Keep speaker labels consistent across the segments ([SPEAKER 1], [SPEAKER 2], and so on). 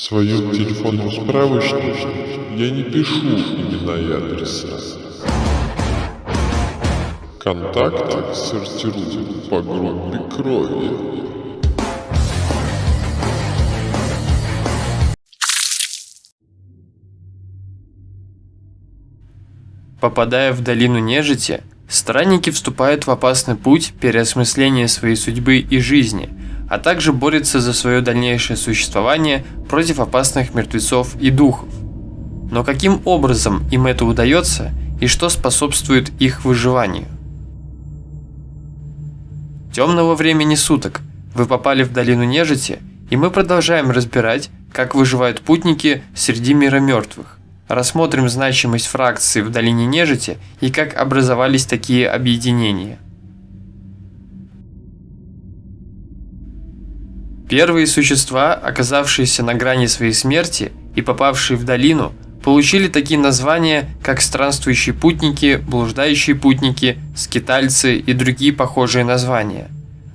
[SPEAKER 1] своем телефонном справочнике я не пишу имена и адреса. Контакты сортирую по группе крови.
[SPEAKER 2] Попадая в долину нежити, странники вступают в опасный путь переосмысления своей судьбы и жизни, а также борются за свое дальнейшее существование против опасных мертвецов и духов. Но каким образом им это удается и что способствует их выживанию? Темного времени суток. Вы попали в долину нежити, и мы продолжаем разбирать, как выживают путники среди мира мертвых. Рассмотрим значимость фракций в долине нежити и как образовались такие объединения. Первые существа, оказавшиеся на грани своей смерти и попавшие в долину, получили такие названия, как странствующие путники, блуждающие путники, скитальцы и другие похожие названия.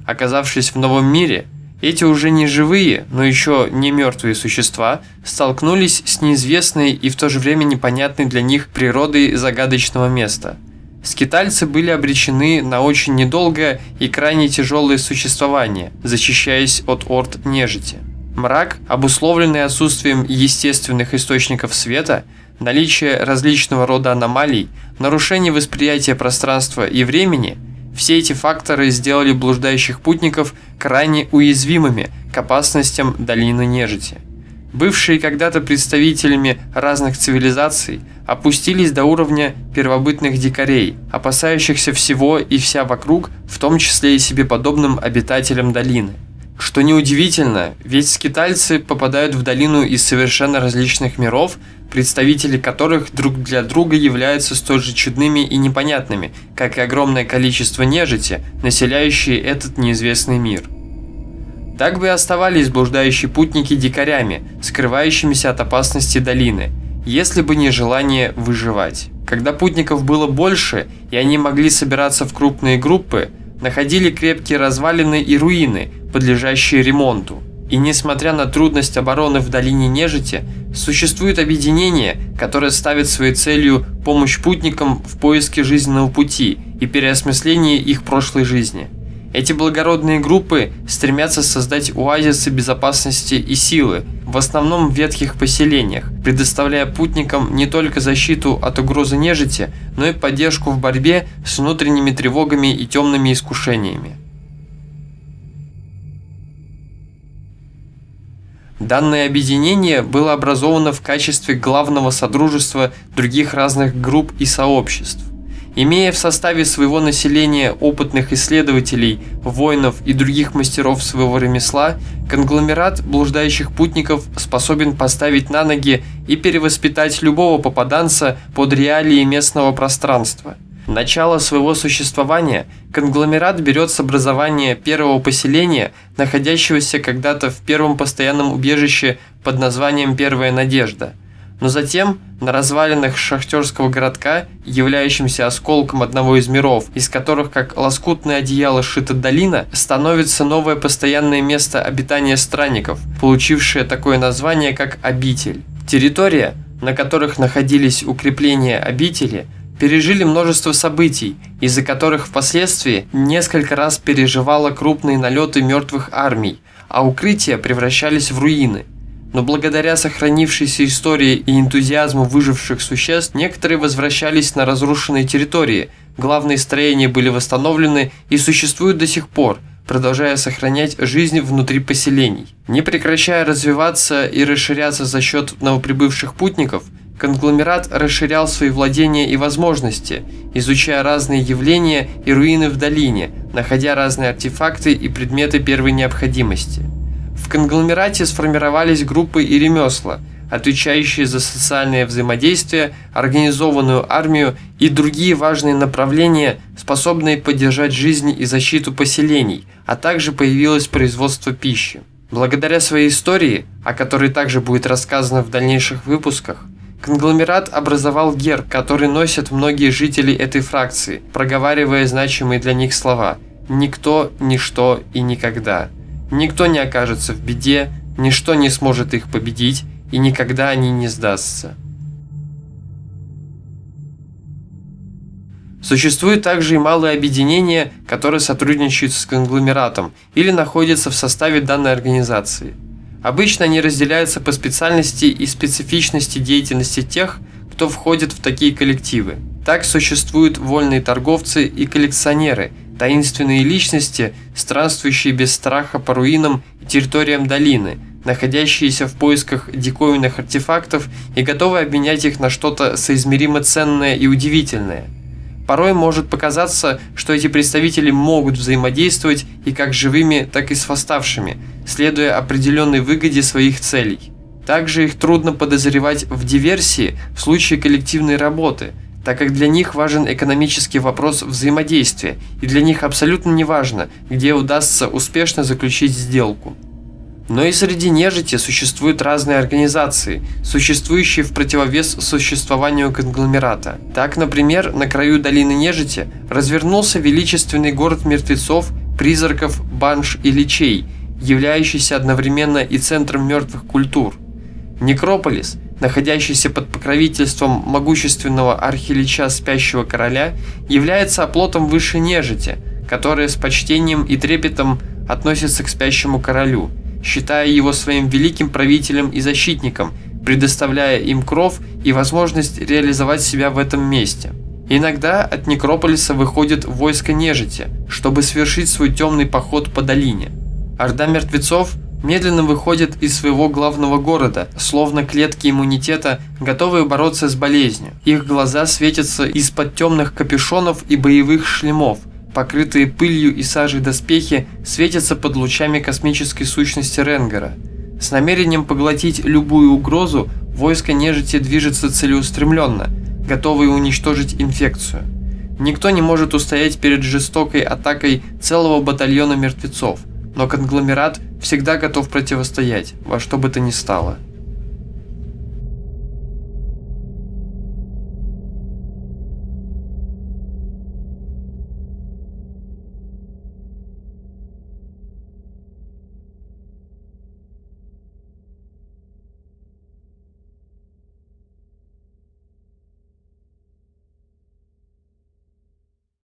[SPEAKER 2] Оказавшись в новом мире, эти уже не живые, но еще не мертвые существа столкнулись с неизвестной и в то же время непонятной для них природой загадочного места. Скитальцы были обречены на очень недолгое и крайне тяжелое существование, защищаясь от орд нежити. Мрак, обусловленный отсутствием естественных источников света, наличие различного рода аномалий, нарушение восприятия пространства и времени – все эти факторы сделали блуждающих путников крайне уязвимыми к опасностям долины нежити. Бывшие когда-то представителями разных цивилизаций опустились до уровня первобытных дикарей, опасающихся всего и вся вокруг, в том числе и себе подобным обитателям долины. Что неудивительно, ведь скитальцы попадают в долину из совершенно различных миров, представители которых друг для друга являются столь же чудными и непонятными, как и огромное количество нежити, населяющие этот неизвестный мир. Так бы и оставались блуждающие путники дикарями, скрывающимися от опасности долины, если бы не желание выживать. Когда путников было больше, и они могли собираться в крупные группы, находили крепкие развалины и руины, подлежащие ремонту. И несмотря на трудность обороны в долине нежити, существует объединение, которое ставит своей целью помощь путникам в поиске жизненного пути и переосмыслении их прошлой жизни. Эти благородные группы стремятся создать оазисы безопасности и силы, в основном в ветхих поселениях, предоставляя путникам не только защиту от угрозы нежити, но и поддержку в борьбе с внутренними тревогами и темными искушениями. Данное объединение было образовано в качестве главного содружества других разных групп и сообществ. Имея в составе своего населения опытных исследователей, воинов и других мастеров своего ремесла, конгломерат блуждающих путников способен поставить на ноги и перевоспитать любого попаданца под реалии местного пространства. Начало своего существования конгломерат берет с образования первого поселения, находящегося когда-то в первом постоянном убежище под названием «Первая надежда». Но затем на развалинах шахтерского городка, являющимся осколком одного из миров, из которых как лоскутное одеяло сшита долина, становится новое постоянное место обитания странников, получившее такое название как обитель. Территория, на которых находились укрепления обители, пережили множество событий, из-за которых впоследствии несколько раз переживало крупные налеты мертвых армий, а укрытия превращались в руины. Но благодаря сохранившейся истории и энтузиазму выживших существ, некоторые возвращались на разрушенные территории, главные строения были восстановлены и существуют до сих пор, продолжая сохранять жизнь внутри поселений. Не прекращая развиваться и расширяться за счет новоприбывших путников, конгломерат расширял свои владения и возможности, изучая разные явления и руины в долине, находя разные артефакты и предметы первой необходимости. В конгломерате сформировались группы и ремесла, отвечающие за социальное взаимодействие, организованную армию и другие важные направления, способные поддержать жизнь и защиту поселений, а также появилось производство пищи. Благодаря своей истории, о которой также будет рассказано в дальнейших выпусках, конгломерат образовал герб, который носят многие жители этой фракции, проговаривая значимые для них слова «никто, ничто и никогда». Никто не окажется в беде, Ничто не сможет их победить, и никогда они не сдастся. Существуют также и малые объединения, которые сотрудничают с конгломератом или находятся в составе данной организации. Обычно они разделяются по специальности и специфичности деятельности тех, кто входит в такие коллективы. Так существуют вольные торговцы и коллекционеры, таинственные личности, странствующие без страха по руинам и территориям долины, находящиеся в поисках диковинных артефактов и готовые обменять их на что-то соизмеримо ценное и удивительное. Порой может показаться, что эти представители могут взаимодействовать и как с живыми, так и с восставшими, следуя определенной выгоде своих целей. Также их трудно подозревать в диверсии в случае коллективной работы, так как для них важен экономический вопрос взаимодействия, и для них абсолютно не важно, где удастся успешно заключить сделку. Но и среди нежити существуют разные организации, существующие в противовес существованию конгломерата. Так, например, на краю долины нежити развернулся величественный город мертвецов, призраков, банш и личей, являющийся одновременно и центром мертвых культур. Некрополис, находящийся под покровительством могущественного архилича Спящего Короля, является оплотом высшей нежити, которая с почтением и трепетом относится к Спящему Королю, считая его своим великим правителем и защитником, предоставляя им кров и возможность реализовать себя в этом месте. Иногда от Некрополиса выходит войско нежити, чтобы совершить свой темный поход по долине. Орда мертвецов медленно выходит из своего главного города, словно клетки иммунитета, готовые бороться с болезнью. Их глаза светятся из-под темных капюшонов и боевых шлемов. Покрытые пылью и сажей доспехи светятся под лучами космической сущности Ренгара. С намерением поглотить любую угрозу, войско нежити движется целеустремленно, готовое уничтожить инфекцию. Никто не может устоять перед жестокой атакой целого батальона мертвецов, но конгломерат всегда готов противостоять, во что бы то ни стало.